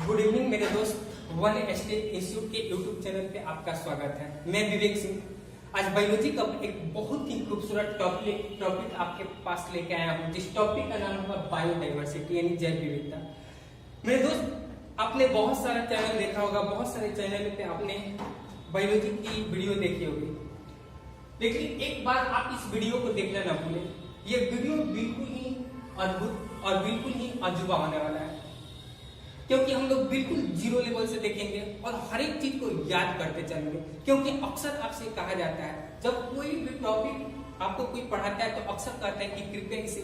Good evening मेरे दोस्त, one state institute के यूट्यूब चैनल पे आपका स्वागत है। मैं विवेक सिंह आज बायोलॉजी का एक बहुत ही खूबसूरत टॉपिक आपके पास लेके आया हूँ, जिस टॉपिक का नाम होगा बायोडाइवर्सिटी यानी जैव विविधता। मेरे दोस्त, आपने बहुत सारा चैनल देखा होगा, बहुत सारे चैनल पे आपने बायोलॉजी की वीडियो देखी होगी, लेकिन एक बार आप इस वीडियो को देखना ना भूलें। ये वीडियो बिल्कुल ही अद्भुत और बिल्कुल ही अजूबा होने वाला है, क्योंकि हम लोग बिल्कुल जीरो लेवल से देखेंगे और हर एक चीज को याद करते चलेंगे। क्योंकि अक्सर आपसे कहा जाता है, जब कोई भी टॉपिक आपको कोई पढ़ाता है तो अक्सर कहता है कि कृपया इसे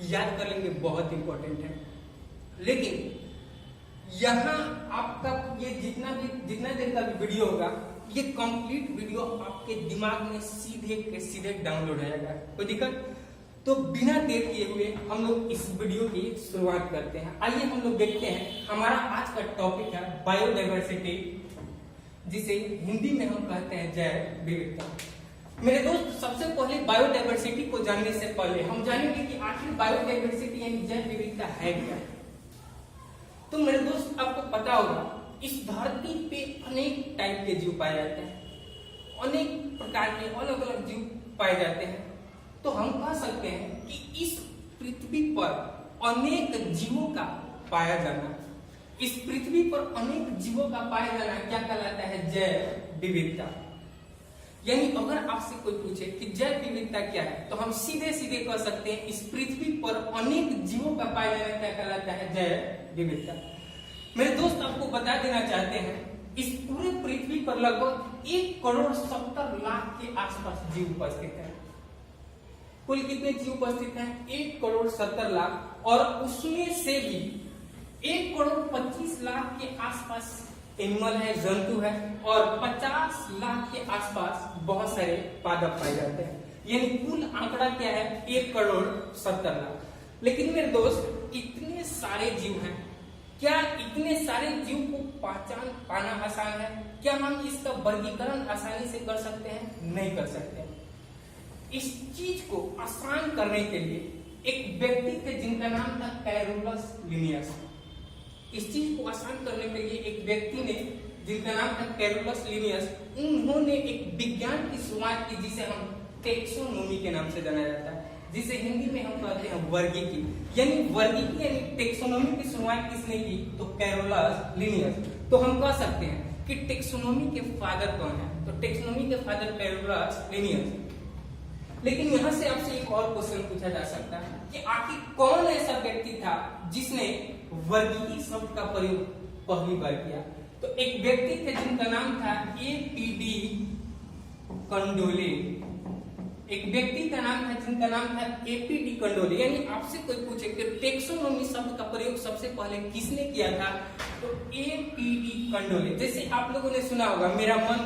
याद कर लेंगे, बहुत इंपॉर्टेंट है। लेकिन यहाँ आपका ये जितना देर का वीडियो होगा, ये कंप्लीट वीडियो आपके दिमाग में सीधे के सीधे डाउनलोड हो जाएगा। कोई दिक्कत? तो बिना देर किए हुए हम लोग इस वीडियो की शुरुआत करते हैं। आइए हम लोग देखते हैं। हमारा आज का टॉपिक है बायोडाइवर्सिटी, जिसे हिंदी में हम कहते हैं जैव विविधता। मेरे दोस्त, सबसे पहले बायोडाइवर्सिटी को जानने से पहले हम जानेंगे कि आखिर बायोडाइवर्सिटी यानी जैव विविधता है क्या। तो मेरे दोस्त, आपको पता होगा इस धरती पे अनेक टाइप के जीव पाए जाते हैं, अनेक प्रकार के अलग अलग जीव पाए जाते हैं। तो हम कह सकते हैं कि इस पृथ्वी पर अनेक जीवों का पाया जाना, इस पृथ्वी पर अनेक जीवों का पाया जाना क्या कहलाता है? जैव विविधता। यानी अगर आपसे कोई पूछे कि जैव विविधता क्या है, तो हम सीधे सीधे कह सकते हैं इस पृथ्वी पर अनेक जीवों का पाया जाना क्या कहलाता है? जैव विविधता। मेरे दोस्त, आपको बता देना चाहते हैं, इस पूरे पृथ्वी पर लगभग 1,70,00,000 के आसपास जीव उपस्थित है। कुल कितने जीव उपस्थित हैं? 1,70,00,000, और उसमें से भी 1,25,00,000 के आसपास एनिमल है, जंतु है, और 50,00,000 के आसपास बहुत सारे पादप पाए जाते हैं। यानी कुल आंकड़ा क्या है? 1,70,00,000। लेकिन मेरे दोस्त, इतने सारे जीव हैं, क्या इतने सारे जीव को पहचान पाना आसान है? क्या हम इसका वर्गीकरण आसानी से कर सकते हैं? नहीं कर सकते। इस चीज को आसान करने के लिए एक व्यक्ति थे जिनका नाम था कैरोलस लिनियस। इस चीज को आसान करने के लिए एक व्यक्ति ने जिनका नाम था कैरोलस लिनियस, उन्होंने एक विज्ञान की शुरुआत की जिसे हम टेक्सोनोमी के नाम से जाना जाता है, जिसे हिंदी में हम कहते हैं वर्गीकी। यानी वर्गीकी यानी टेक्सोनोमी की शुरुआत किसने की? तो कैरोलस लिनियस। तो हम कह सकते हैं कि टेक्सोनोमी के फादर कौन है? तो टेक्सोनोमी के फादर कैरोलस लिनियस। लेकिन यहाँ से आपसे एक और क्वेश्चन पूछा जा सकता है कि आखिर कौन ऐसा व्यक्ति था जिसने वर्गीकी शब्द का प्रयोग पहली बार किया? तो एक व्यक्ति थे जिनका नाम था एपीडी कंडोले। एक व्यक्ति का नाम था जिनका नाम था एपीडी कंडोले। यानी आपसे कोई पूछे कि टेक्सोनोमी शब्द का प्रयोग सबसे पहले किसने किया था? तो एपीडी कंडोले। जैसे आप लोगों ने सुना होगा, मेरा मन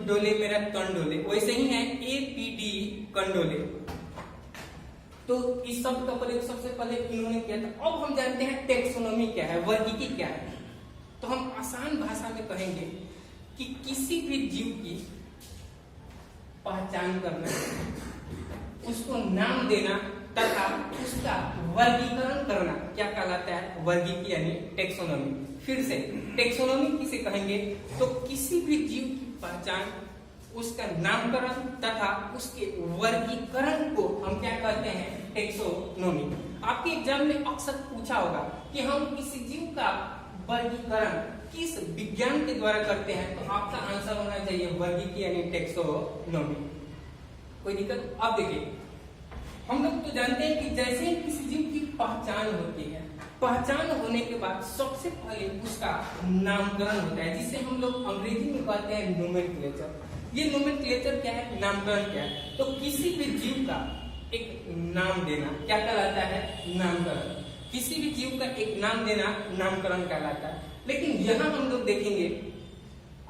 डोले मेरा तन डोले, वैसे ही है एपीडी कंडोले। तो इस शब्द का प्रयोग सबसे पहले इन्होंने किया था। अब हम जानते हैं टेक्सोनोमी क्या है, वर्गीकी क्या है। तो हम आसान भाषा में कहेंगे कि किसी भी जीव की पहचान करना, उसको नाम देना तथा उसका वर्गीकरण करना क्या कहलाता है? वर्गीकी यानी टेक्सोनोमी। फिर से टेक्सोनोमी किसे कहेंगे? तो किसी भी जीव की पहचान, उसका नामकरण तथा उसके वर्गीकरण को हम क्या कहते हैं? टेक्सोनोमी। आपके एग्जाम में अक्सर पूछा होगा कि हम किसी जीव का वर्गीकरण किस विज्ञान के द्वारा करते हैं, तो आपका आंसर होना चाहिए वर्गीकी यानी टेक्सोनोमी। कोई दिक्कत? अब देखिए, हम लोग तो जानते हैं कि जैसे ही किसी जीव की पहचान होती है, पहचान होने के बाद सबसे पहले उसका नामकरण होता है, जिसे हम लोग अंग्रेजी में कहते हैं नोमेनक्लेचर। ये नोमेनक्लेचर क्या है? नामकरण क्या है? तो किसी भी जीव का एक नाम देना क्या कहलाता है? नामकरण। किसी भी जीव का एक नाम देना नामकरण कहलाता है। लेकिन यहाँ हम लोग देखेंगे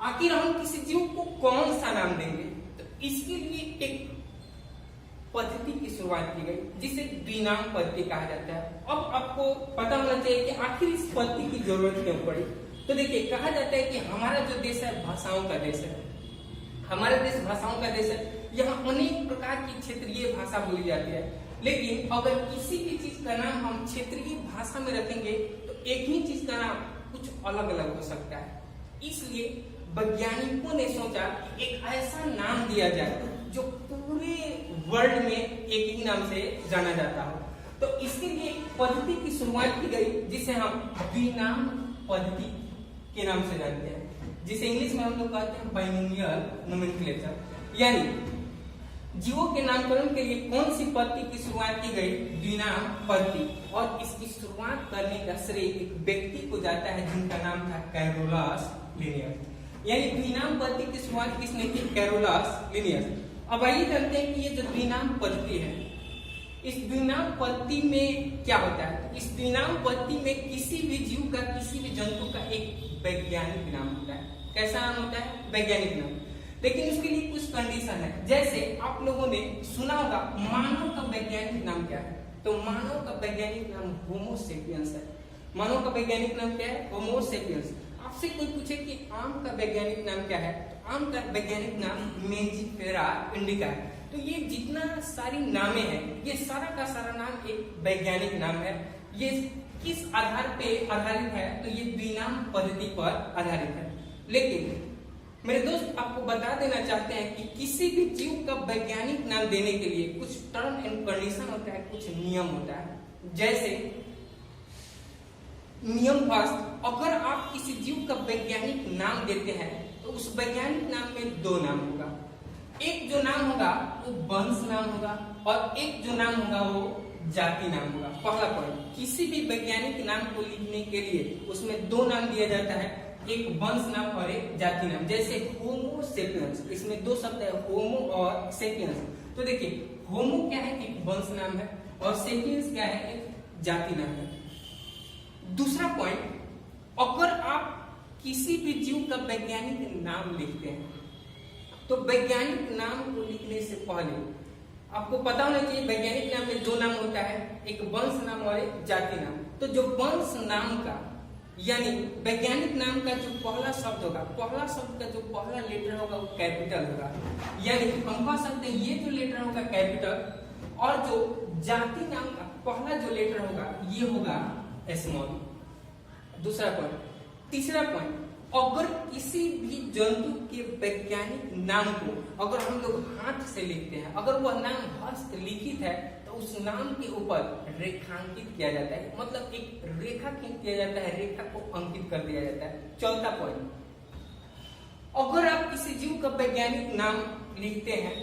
आखिर हम किसी जीव को कौन सा नाम देंगे, तो इसके लिए एक पद्धति की शुरुआत की गई जिसे द्विनाम पद्धति कहा जाता है। अब आपको पता होना चाहिए कि आखिर इस पद्धति की जरूरत क्यों पड़ी। तो देखिए, कहा जाता है कि हमारा जो देश है भाषाओं का देश है, हमारा देश भाषाओं का देश है। यहाँ अनेक प्रकार की क्षेत्रीय भाषा बोली जाती है, लेकिन अगर किसी भी चीज का नाम हम क्षेत्रीय भाषा में रखेंगे तो एक ही चीज का नाम कुछ अलग अलग हो सकता है। इसलिए वैज्ञानिकों ने सोचा कि एक ऐसा नाम दिया जाए जो पूरे वर्ल्ड में एक ही नाम से जाना जाता हो। तो इसके लिए एक पद्धति की शुरुआत की गई जिसे हम द्विनाम पद्धति के नाम से जानते हैं, जिसे इंग्लिश में हम लोग कहते हैं बाइनोमियल नोमेनक्लेचर। यानी जीवों के नामकरण के लिए कौन सी पद्धति की शुरुआत की गई? द्विनाम पद्धति। और इसकी शुरुआत करने का श्रेय एक व्यक्ति को जाता है जिनका नाम था कैरोलस लिनियस। यानी द्विनाम पद्धति की शुरुआत किसने की? Carolus Linnaeus. अब आइए जानते हैं कि ये जो द्विनाम पद्धति है, इस द्विनाम पद्धति में क्या होता है? इस द्विनाम पद्धति में किसी भी जीव का, किसी भी जंतु का एक वैज्ञानिक नाम होता है। कैसा नाम होता है? वैज्ञानिक नाम। लेकिन उसके लिए कुछ कंडीशन है। जैसे आप लोगों ने सुना होगा मानव का वैज्ञानिक नाम क्या है? तो मानव का वैज्ञानिक नाम होमो सेपियंस है। मानव का वैज्ञानिक नाम क्या है? होमो सेपियंस। आपसे कोई पूछे कि आम का वैज्ञानिक नाम क्या है? तो आम का वैज्ञानिक नाम मेंजिफेरा इंडिका है। तो ये जितना सारी नामें हैं, ये सारा का सारा नाम एक वैज्ञानिक नाम है। ये किस आधार पे आधारित है? तो ये द्विनाम पद्धति पर आधारित है। लेकिन मेरे दोस्त आपको बता देना चाहते हैं कि किसी भी जीव का वैज्ञानिक नाम देने के लिए कुछ टर्म एंड कंडीशन होता है, कुछ नियम होता है। जैसे नियम फर्स्ट, अगर आप किसी जीव का वैज्ञानिक नाम देते हैं तो उस वैज्ञानिक नाम में दो नाम होगा। एक जो नाम होगा वो वंश नाम होगा और एक जो नाम होगा वो जाति नाम होगा। पहला पॉइंट, किसी भी वैज्ञानिक नाम को लिखने के लिए उसमें दो नाम दिया जाता है, एक वंश नाम और एक जाति नाम। जैसे होमो सेपियंस, इसमें दो शब्द है, होमो और सेपियंस। तो देखिए होमो क्या है? एक वंश नाम है, और सेपियंस क्या है? एक जाति नाम है। दूसरा पॉइंट, अगर आप किसी भी जीव का वैज्ञानिक नाम लिखते हैं तो वैज्ञानिक नाम को लिखने से पहले आपको पता होना चाहिए वैज्ञानिक नाम में दो नाम होता है, एक वंश नाम और एक जाति नाम। तो जो वंश नाम का यानी वैज्ञानिक नाम का जो पहला शब्द होगा, पहला शब्द का जो पहला लेटर होगा वो कैपिटल होगा। यानी हम कह सकते हैं ये जो लेटर होगा कैपिटल, और जो जाति नाम का पहला जो लेटर होगा ये होगा स्मॉल। दूसरा पॉइंट। तीसरा पॉइंट, अगर किसी भी जंतु के वैज्ञानिक नाम को अगर हम लोग हाथ से लिखते हैं, अगर वह नाम हस्तलिखित है तो उस नाम के ऊपर रेखांकित किया जाता है, मतलब एक रेखा खींच दिया जाता है, रेखा को अंकित कर दिया जाता है। चौथा पॉइंट, अगर आप किसी जीव का वैज्ञानिक नाम लिखते हैं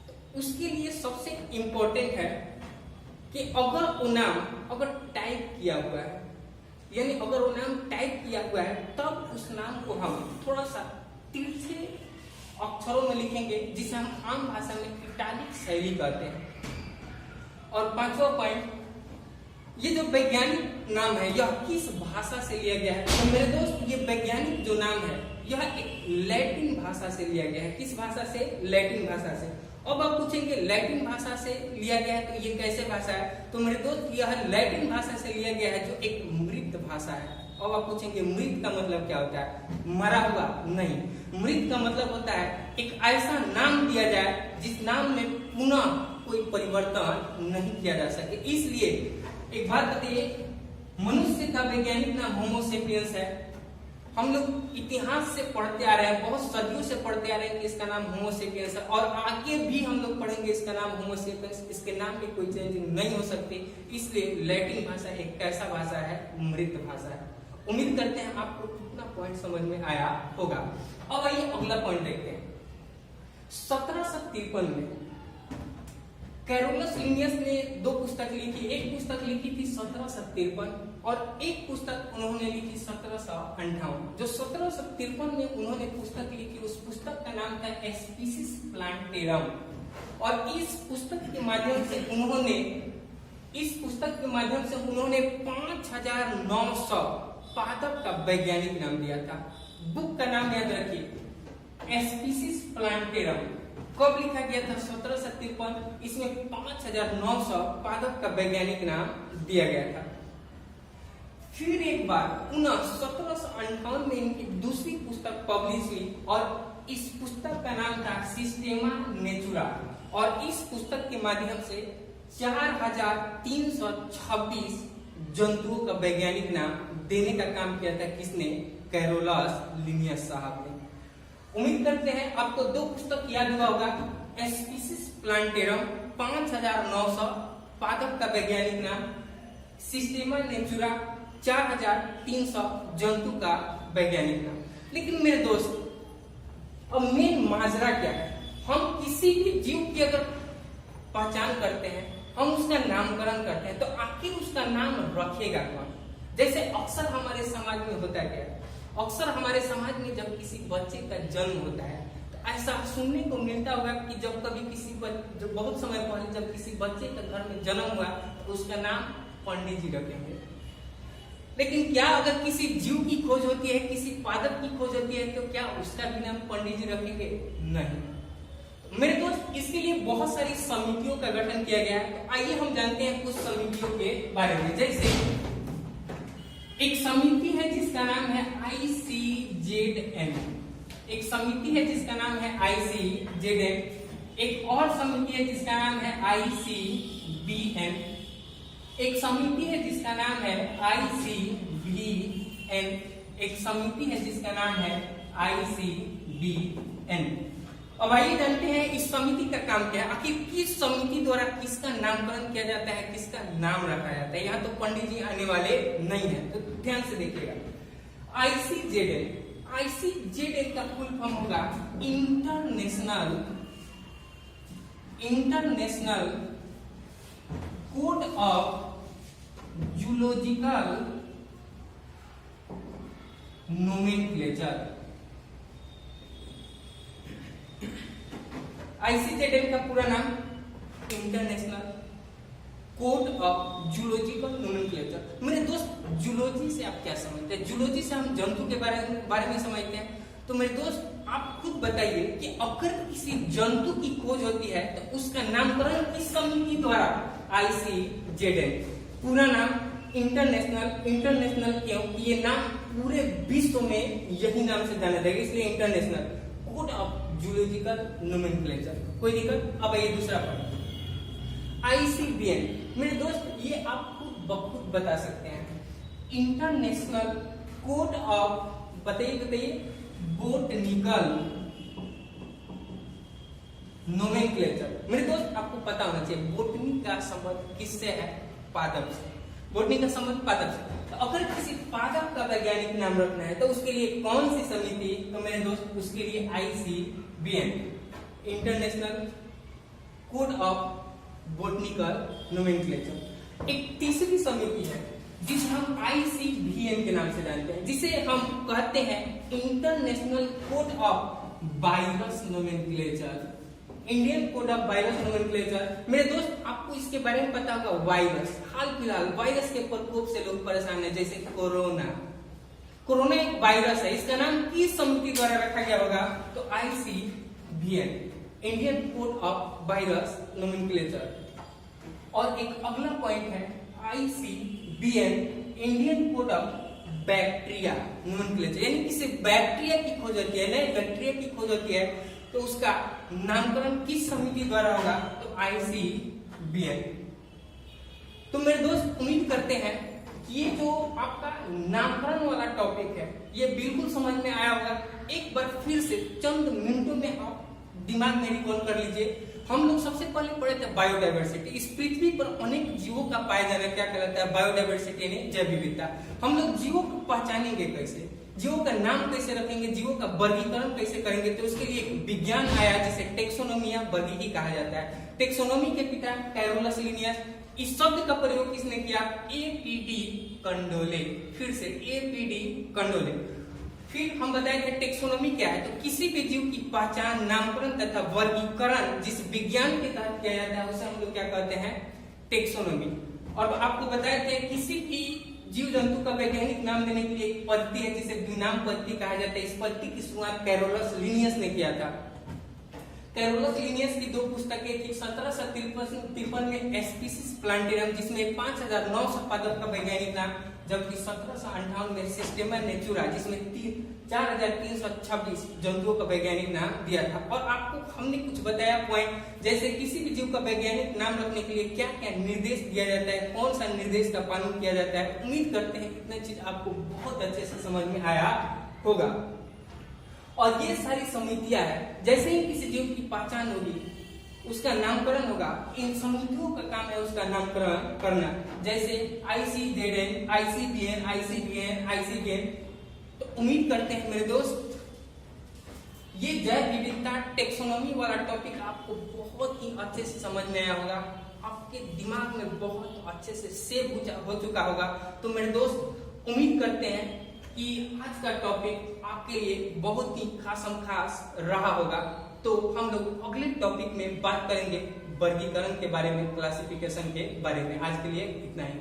तो उसके लिए सबसे इंपॉर्टेंट है कि अगर वो नाम अगर टाइप किया हुआ है, यानी अगर वो नाम टाइप किया हुआ है तब उस नाम को हम थोड़ा सा तिरछे अक्षरों में लिखेंगे, जिसे हम आम भाषा में इटालिक शैली कहते हैं। और पांचवा पॉइंट, ये जो वैज्ञानिक नाम है यह किस भाषा से लिया गया है? तो मेरे दोस्त ये वैज्ञानिक जो नाम है यह एक लैटिन भाषा से लिया गया है। किस भाषा से? लैटिन भाषा से। अब आप पूछेंगे लैटिन भाषा से लिया गया है तो ये कैसे भाषा है? तो मेरे दोस्त यह लैटिन भाषा से लिया गया है जो एक मृत भाषा है। अब आप पूछेंगे मृत का मतलब क्या होता है? मरा हुआ? नहीं, मृत का मतलब होता है एक ऐसा नाम दिया जाए जिस नाम में पुनः कोई परिवर्तन नहीं किया जा सके। इसलिए एक बात बताइए, मनुष्य का वैज्ञानिक नाम होमो सेपियंस है। हम लोग इतिहास से पढ़ते आ रहे हैं, बहुत सदियों से पढ़ते आ रहे हैं कि इसका नाम होमो सेपियंस है, और आगे भी हम लोग पढ़ेंगे इसका नाम होमो सेपियंस। इसके नाम में कोई चेंज नहीं हो सकती। इसलिए लैटिन भाषा एक कैसा भाषा है? मृत भाषा है। उम्मीद करते हैं आपको कितना पॉइंट समझ में आया होगा। अब आइए अगला पॉइंट देखते हैं। 1753 में कैरोलस लिनियस ने दो पुस्तक लिखी। एक पुस्तक लिखी थी 1753 और एक पुस्तक उन्होंने लिखी 1758। जो 1753 में उन्होंने पुस्तक लिखी उस पुस्तक का नाम था स्पीसीज प्लांटेरम, और इस पुस्तक के माध्यम से उन्होंने 5900 पादप का वैज्ञानिक नाम दिया था। बुक का नाम याद रखिए, स्पीसीज प्लांटेरम। कब लिखा गया था? 1753। इसमें 5900 पादप का वैज्ञानिक नाम दिया गया था। फिर एक बार पुनः 1758 में इनकी दूसरी पुस्तक पब्लिश हुई और इस पुस्तक का नाम था सिस्टेमा नेचुरा, और इस पुस्तक के माध्यम से 4326 जंतुओं का वैज्ञानिक नाम देने का काम किया था किसने? कैरोलस लिनियस साहब ने। उम्मीद करते हैं आपको दो पुस्तक याद हुआ होगा, स्पीसीज प्लांटेरम 5900 पादप का वैज्ञानिक नाम, सिस्टेमा नेचुरा 4300 जंतु का वैज्ञानिक नाम। लेकिन मेरे दोस्त अब मेन माजरा क्या है? हम किसी भी जीव की अगर पहचान करते हैं, हम उसका नामकरण करते हैं, तो आखिर उसका नाम रखेगा कौन? जैसे अक्सर हमारे समाज में होता है क्या, अक्सर हमारे समाज में जब किसी बच्चे का जन्म होता है तो ऐसा सुनने को मिलता होगा कि जब कभी जो बहुत समय पहले जब किसी बच्चे का घर में जन्म हुआ तो उसका नाम पंडित जी रखेंगे। लेकिन क्या अगर किसी जीव की खोज होती है, किसी पादप की खोज होती है, तो क्या उसका भी नाम पंडित जी रखेंगे? नहीं। मेरे दोस्त इसके लिए बहुत सारी समितियों का गठन किया गया है। तो आइए हम जानते हैं कुछ समितियों के बारे में। जैसे एक समिति है जिसका नाम है ICZN, एक समिति है जिसका नाम है ICZN, एक और समिति है जिसका नाम है ICBN, एक समिति है जिसका नाम है ICVN, एक समिति है जिसका नाम है ICBN। अब आइए जानते हैं इस समिति का काम क्या है, आखिर किस समिति द्वारा किसका नामकरण किया जाता है, किसका नाम रखा जाता है। यहाँ तो पंडित जी आने वाले नहीं है, तो ध्यान से देखिएगा। ICZN का फुल फॉर्म होगा international code of zoological nomenclature. ICZN का पूरा नाम international code of zoological nomenclature. मेरे दोस्त जूलॉजी से आप क्या समझते हैं? जूलॉजी से हम जंतु के बारे में समझते हैं। तो मेरे दोस्त आप खुद बताइए कि अगर किसी जंतु की खोज होती है तो उसका नामकरण किस समिति द्वारा? ICZN। पूरा नाम इंटरनेशनल क्यों? ये नाम पूरे विश्व में यही नाम से जाना जाएगा, इसलिए international code of zoological nomenclature. कोई दिक्कत? अब ये दूसरा पॉइंट ICBN। मेरे दोस्त ये आप खुद बखुद बता सकते हैं, इंटरनेशनल कोड ऑफ बताइए बोटनिकल नोमेनक्लेचर। मेरे दोस्त आपको पता होना चाहिए बोटनी का संबंध किससे है? पादप से। बोटनी का संबंध पादप से। तो अगर किसी पादप का वैज्ञानिक नाम रखना है तो उसके लिए कौन सी समिति? तो मेरे दोस्त उसके लिए ICBN, international code of botanical nomenclature. एक तीसरी समिति है जिसे हम ICVN के नाम से जानते हैं, जिसे हम कहते हैं international code of virus nomenclature, Indian code of virus nomenclature. मेरे दोस्त आपको इसके बारे में पता होगा, वायरस हाल फिलहाल वायरस के प्रकोप से लोग परेशान है, जैसे कोरोना एक वायरस है, इसका नाम किस समिति द्वारा रखा गया होगा? तो ICVN, Indian code of virus nomenclature. और एक अगला पॉइंट है ICBN, Indian code of bacteria nomenclature. यानी किसी बैक्टीरिया की खोज होती है, नए बैक्टीरिया की खोज होती है, तो उसका नामकरण किस समिति द्वारा होगा? तो ICBN। तो मेरे दोस्त उम्मीद करते हैं कि ये जो आपका नामकरण वाला टॉपिक है ये बिल्कुल समझ में आया होगा। एक बार फिर से चंद मिनटों में आप दिमाग में रिकॉल कर लीजिए। हम लोग सबसे पहले पढ़े थे बायोडाइवर्सिटी। इस पृथ्वी पर अनेक जीवों का पाया जाना क्या कहलाता है? बायोडाइवर्सिटी यानी जैव विविधता। हम लोग जीवों को पहचानेंगे कैसे, जीवों का नाम कैसे रखेंगे, जीवों का वर्गीकरण कैसे करेंगे? तो उसके लिए एक विज्ञान आया जिसे टेक्सोनोमी या वर्गीकी कहा जाता है। टेक्सोनोमी के पिता कैरोलस लिनियस। इस शब्द का प्रयोग किसने किया? APD कंडोले। फिर से APD कंडोले। फिर हम बताए थे टेक्सोनोमी क्या है, तो किसी भी जीव की पहचान, नामकरण तथा वर्गीकरण जिस विज्ञान के तहत किया जाता है उसे हम लोग क्या कहते हैं? टेक्सोनोमी। और आपको बताए थे किसी भी जीव जंतु का वैज्ञानिक नाम देने के लिए एक पद्धति है जिसे द्विनाम पद्धति कहा जाता है। इस पद्धति की शुरुआत कैरोलस लिनियस ने किया था। कैरोलस लिनियस की 2 पुस्तकें थी। 1753 में स्पीसीज प्लांटेरम, जिसमें 5009 पादप का वैज्ञानिक नाम, जबकि 1758 में सिस्टेमा नेचुरा, जिसमें 4326 जंतुओं का वैज्ञानिक नाम दिया था। और आपको हमने कुछ बताया पॉइंट, जैसे किसी भी जीव का वैज्ञानिक नाम रखने के लिए क्या क्या निर्देश दिया जाता है, कौन सा निर्देश का पालन किया जाता है। उम्मीद करते हैं इतना चीज आपको बहुत अच्छे से समझ में आया होगा। और ये सारी समितियां है, जैसे ही किसी जीव की पहचान होगी, उसका नामकरण होगा, इन समितियों का काम है उसका नामकरण करना, जैसे ICZN, ICBN, ICBN, ICBN। तो उम्मीद करते हैं मेरे दोस्त ये जैव विविधता टेक्सोनॉमी वाला टॉपिक आपको बहुत ही अच्छे से समझ में आया होगा, आपके दिमाग में बहुत अच्छे से सेव हो चुका होगा। तो मेरे दोस्त उम्मीद करते हैं कि आज का टॉपिक आपके लिए बहुत ही खास रहा होगा। तो हम लोग अगले टॉपिक में बात करेंगे वर्गीकरण के बारे में, क्लासिफिकेशन के बारे में। आज के लिए इतना ही।